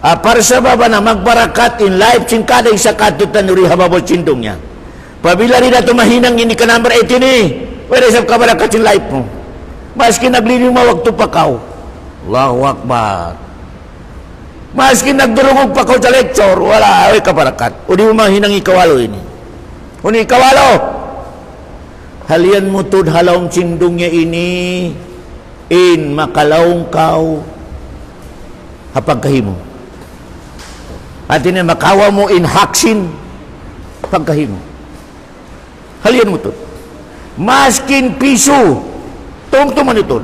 Para sa baba na magbarakat in life singkada isa katutan nuri hababo cindungnya. Pabila rin ito mahinang ini ka number 18 eh. Pwede sa kabarakat in life mo. Maski nagliliw mawag tupakaw. Allahu Akbar. Maski nagdurugog pa ko sa lecture, wala ay kabarakat. O di mo mahinang ikawalo ini. Uni ikawalo. Halian mo tud halawang cindungnya ini. In makalawang kau. Hapag kahimo. At ini makawa mo in haksin pagkahimo. Halian mo ito. Maskin piso. Tungtuman ito.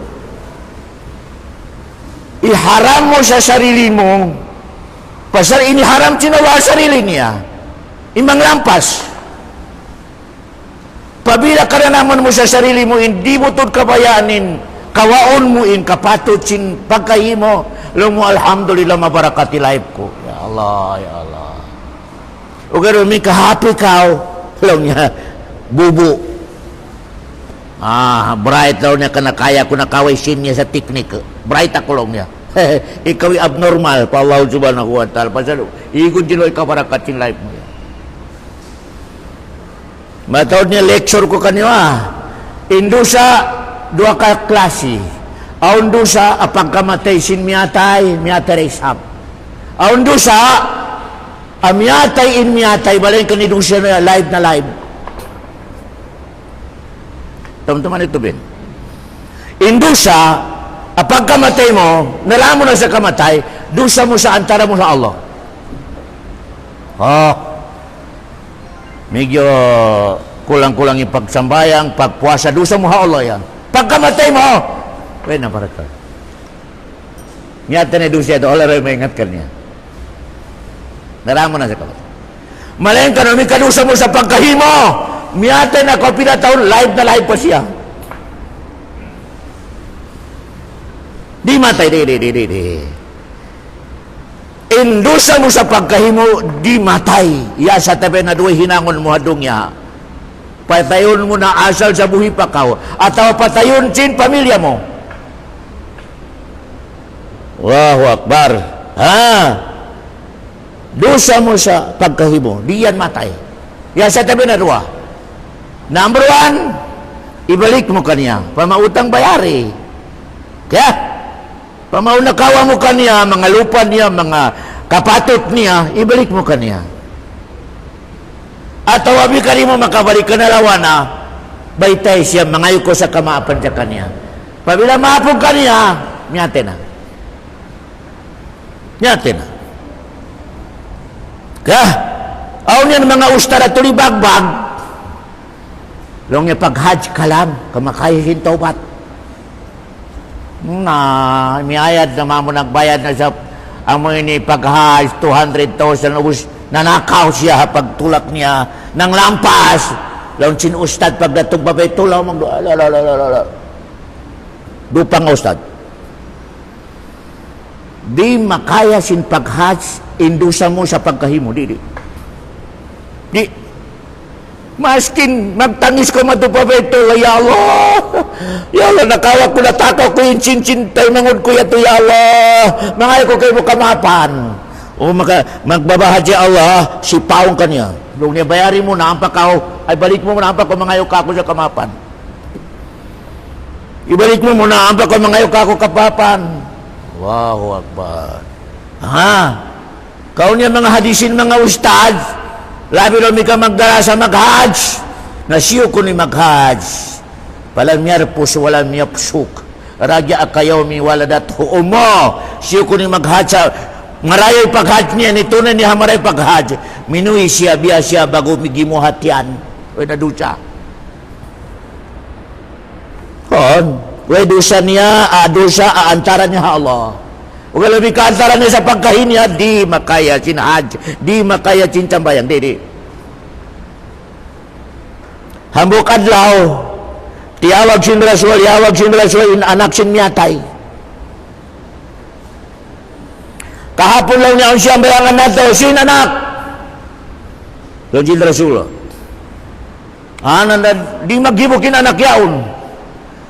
Iharam mo sa sarili mo. Pasal iniharam sinawa sarili niya. Imang lampas. Pabila ka na naman mo sa sarili mo, hindi mo ito kabayanin. Kawaon mo in kapatutsin pagkahimo. Alam mo, alhamdulillah, mabarakati life ko. Ya Allah, ya Allah. O gano'n, may kahapi ka. Alam niya, bubu. Bright daw niya kanakaya ko nakaway sin niya sa teknik. Bright ako lang niya. Ikaw abnormal. Pa Allah subhanahu wa ta'ala. Pasal, ikon dino ikaw barakating life mo. Matawad niya lecture ko kanina. Indo sa dua ka klase. Aun dosa apagkamatay sin miyatay resap. Aun dosa amiyatay in miyatay balay kanidong siya na live. Teman-teman itu Ben. Indusa apagkamatay mo, nalaman mo na sa kamatay, dosa mo sa antara mo sa Allah. Medyo kulang-kulang yung pagsambayang, pagpuasa, dosa mo sa Allah yan. Pagkamatay mo, wait na para ka. Nyata na dosa ito, Allah rin maingatkan niya. Nalaman mo na sa kamatay. Malayan ka namin kadusa mo sa pagkahimo. Miyata na ko pinataon, live na live pa siya. Di matay, di. Indusa mo sa pagkahimo, di matay. Ya sa tabi na duwi hinangon mo hadong ya. Patayon mo na asal sa buhi pa kao. Ataw patayon sin pamilya mo. Allahu Akbar. Dosa mo sa pagkahimo, di yan matay. Ya sa tabi na duwa. Number 1, ibalik mo kaniya. Pamautang bayari. Kaya, pamaunakawa mo kaniya, mga lupa niya, mga kapatot niya, ibalik mo kaniya. At tawabi ka rin mo makabalik ka na lawana, baytay siya, mangayo ko sa kamaapan siya kaniya. Pabila maapog kaniya, miyate na. Kaya, aun yan mga ustara tulibagbag, long yung pag-hajj ka lang, kamakayahin taubat. Miyayad na mo nagbayad na sa ang mga ini pag-hajj, 200,000 ubus, nanakaw siya pagtulak niya ng lampas. Long sinustad pagdatog babay tulaw, dupang ustad. Di makaya sin pag-hajj, indusa mo sa pagkahimo, di. Maskin magtangis ko matupabay ito, ya Allah, nakawak ko, natakaw ko yung chin-chin, mangod ko yato, ya Allah, mangay ko kayo mo kamapan. O magbabahad ya Allah, sipaong ka niya. Nung niya bayari mo na, ay balik mo na, ko mangayo ka ako sa kamapan. Ibalik mo muna, ko mangayo ka ako kapapan. Allahu Akbar. Kau niya mga hadisin, mga ustad, labi rin ka magdala sa mag-hajj. Nasiyo ko ni mag-hajj. Palang miyarpus, walang miyapsuk. Raja akayaw mi waladat huumo. Siyo ko ni mag-hajj. Marayay pag-hajj niya. Nito na niya maray pag-hajj. Minuwi siya, biya siya, bago migimu hatian. Uy, nadusa. Uy, dosa niya, dosa, antara niya Allah. Huwag lebih kaantaran niya sa pagkahin niya, di makaya sin hajj, di makaya sin cambayang, di. Hambuk adlaw, tiyawag sin Rasul, anak sin miyatay. Kahapon lang niya ang siyang bayangan nato, sin anak. Sin Rasul. Di maghibukin anak yaon.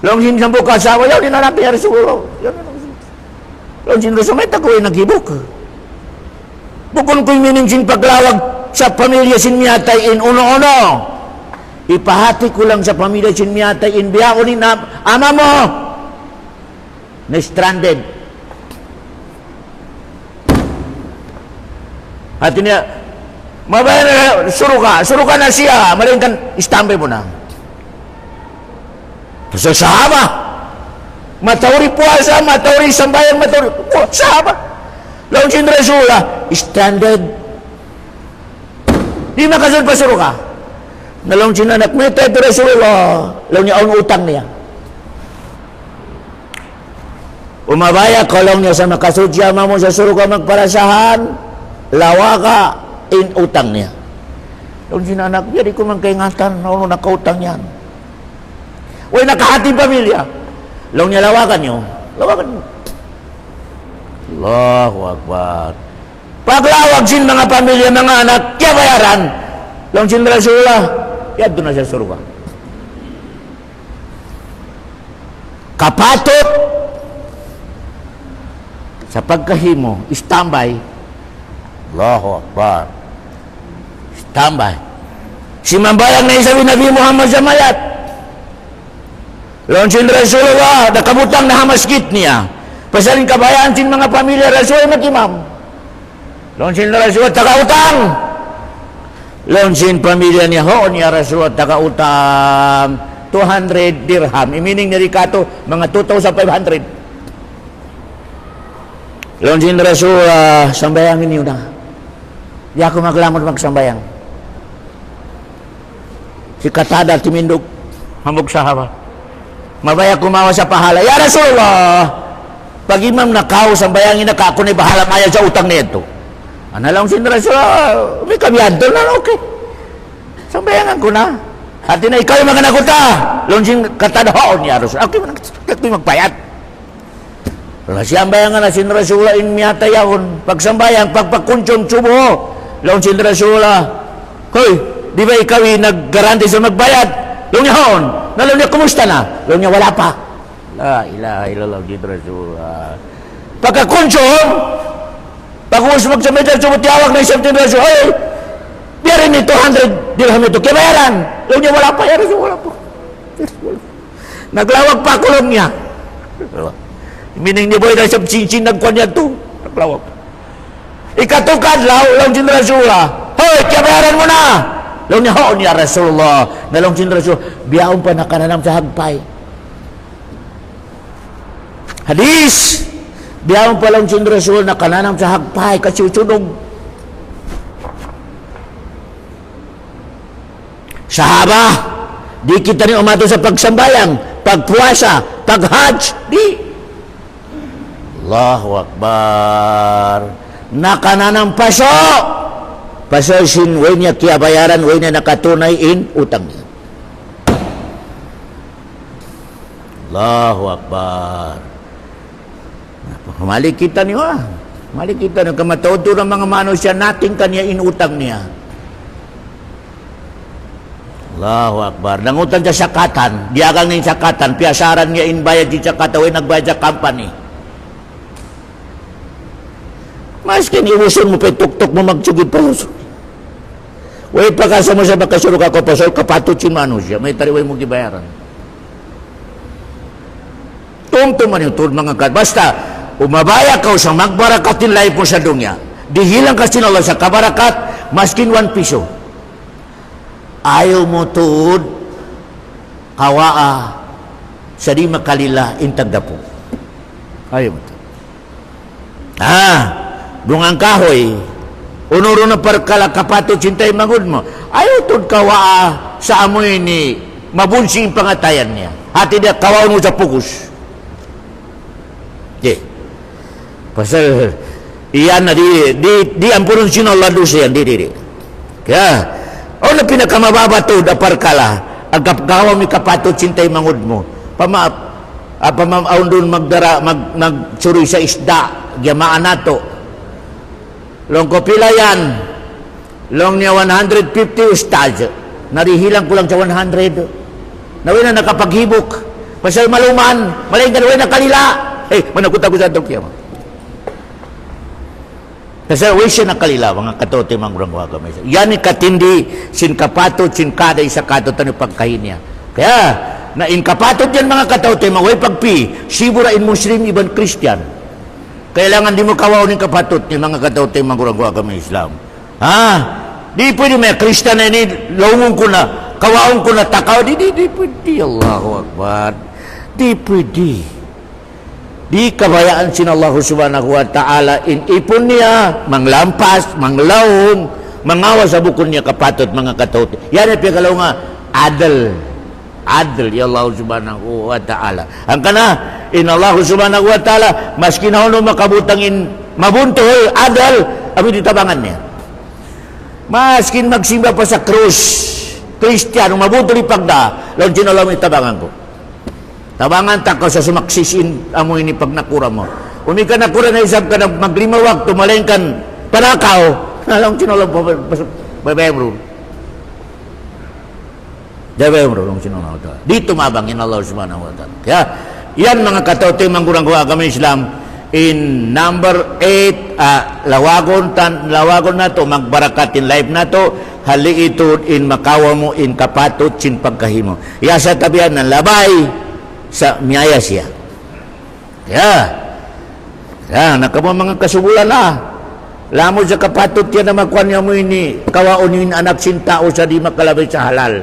Lang sin sambuk kasawa, yaon din anak niya Rasul. Lalu sin Rasul may takoy naghibok. Bukon ko'y mining sin paglawag sa pamilya sin miyatay in uno-uno. Ipahati ko lang sa pamilya sin miyatay in biyaon ni ama mo na stranded. At niya, mabayan na, suro ka na siya, maling kan, istambay mo na. Sa sahaba, matawri puasa, matawri sambayan, matawri sahaba. Laon sin Rasula, stranded. Di makasunod pa suro ka. Nalaon sin anak, may tayo Rasulullah. Laon niya ang utang niya. Umabaya ko lang niya sa makasudya mo sa suro ka magparasahan, lawa ka in utang niya. Laon sin anak, di ko man kaingatan, naon nakautang yan. Uy, nakahating pamilya. Laon niya lawakan niyo. Lawakan niyo. Allahu Akbar. Paglawag sin mga pamilya, mga anak, kaya bayaran. Laon sin Rasulullah, yad doon na siya suruga. Kapatot sa pagkahimo, istambay. Allahu Akbar. Istambay. Si mambayang na isabi Nabi Muhammad sa mayat. Laon sin Rasulullah, nakabutang na hamaskit niya. Pasalin kabayaan sin mga pamilya Rasul mag-imam. Laon sin Rasul tagautang. Laon sin pamilya niya ho niya Rasul tagautang 200 dirham. Imining ni Rikato mga 2,500. Laon sin Rasul sambayangin niyo na. Di ako maglamod magsambayang. Si Katada timindog hamog sahaba. Mabaya kumawa sa pahala. Ya Rasulullah, pag imam nakaw, sambayangin na ka, ako na bahala maya sa utang na ito. Ano lang sin Rasulullah, may kabiyado na, okay. Sambayangan ko na. At na ikaw yung mga nakuta. Launsin katadahoon niya Rasulullah. Okay, magpayat. Wala siyang bayangan na sin Rasulullah in miyata yahon. Pagsambayang, pagpakunchon subo. Launsin Rasulullah, hoy, di ba ikaw yung naggaranti sa magbayad? Laun niya hon. Nalaun niya, kumusta na? Laun niya, wala pa. La ilaha illallah jid Rasulullah. Pagkakunso, pag-uus magsamedal, sumutiyawag na isang tin Rasul, ay, biyarin ni 200 dirham ito, kibayaran. Laun niya, wala pa, ya Rasul, wala pa. Naglawag pa kulong niya. Mining ni boy na siyang cincin nagkuhan niya ito. Naglawag. Ikatukad, laun sin Rasulullah, hoy, kibayaran mo na. Laun niya, hoon niya Rasulullah. Nalaun sin Rasul, biyaon pa nakananam sa hagpay. Hadis, biyaon pa lang sin Rasul na kananam sa hagpay kasi usunog. Sahaba, di kita ni umato sa pagsambayang, pagpuasa, pag-hajj, di. Allahu Akbar. Nakananam paso. Paso sin way niya kiyabayaran, way niya nakatunay in utang niya. Allahu Akbar. Mali kita niyo Mali kita niyo. Kamataod ng mga manusia natin kanya inutang niya. Allahu Akbar. Nangutang siya sakatan. Diagang niya sakatan. Piasaran niya inbayad siya sakatan. Way nagbayad sa company. Maskin iusun mo pa tuk-tuk mo magsugid pa usun. Way pagkasa mo sa makasulok ako pasol kapatot si manusia. May tariway mo gibayaran. Tumtuman yung tulad mga kat. Basta, umabaya ka sa magbarakat in life mo sa dunya. Dihilang ka sinala sa kabarakat, maskin 1 piso. Ayaw mo tuod, kawaa, sa di makalila, intagdapo. Ayaw mo tuod. Bungang kahoy, unuro na parkala kapatot sintay mangod mo. Ayaw tuod kawaa sa amoy ni mabunsing pangatayan niya. Hati dia kawaon mo sa pukus. Pasal iyan na di ampunon sinala dosa yan di kaya na pinakamababa to da parkala ang kapgawa mi kapatot sintay mangod mo pamamaon doon magsuri sa isda giyamaan nato long kopila yan long niya 150 ustad narihilang ko lang sa 100 nawin na nakapaghibok pasal maluman malaing ganawin na kalila managot ako sa dokya mo. Kasi siya nakalilaw, mga katote manggurang kami. Yan ni katindi, sin kapatot, sin kada isa katotan yung pagkahin niya. Kaya, na in kapatot yan mga katote, maway pagpi, sibura in Muslim, iban Christian. Kailangan di mo kawaw ng kapatot ni mga katote manggurang kami Islam. Di pwede may Christian na ini, laungon ko na, kawaon ko na takaw, di pwede, Allahu Akbar. Di pwede. Di kabayaan sin Allah subhanahu wa ta'ala in ipon niya, manglampas, manglawong, mangawa sa bukon niya kapatot mga katote. Yan ay pigalaw nga, adal. Adal, ya Allah subhanahu wa ta'ala. Ang kana, in Allah subhanahu wa ta'ala, mas kinahon makabutang in mabuntoy, adal, abi ditabangan niya. Maskin magsimba pa sa krus, Kristiyano, mabuntoy pagda, laon sin Allah may tabangan ko. Tabangan tako sa sumaksisin amo ini pag nakura mo. Umi ka nakura na isab ka na maglimawag, tumaleng kan panakaw. Alam sinulang babemro. Babemro lang sinulang ito. Dito mabangin Allah subhanahu wa ta'ala. Kaya, yan mga katote manggurang kuha kami Islam. In number 8, lawagon na to, magbarakat in life na to, hali ito in makawa mo, in kapatot, sin pagkahimo. Iya sa tabihan ng labay, sa miyaya siya. Kaya nakamo mga kasubulan na. Lamo sa kapatot yan na makuha niya mo ini, kawaon yung anak sintao sa di makalabay sa halal.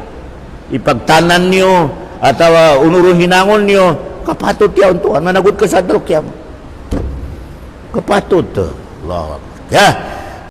Ipagtanan niyo, at unurong hinangon niyo, kapatot yan to. Managot ka sa drok yan. Kapatot to. Allah. Kaya,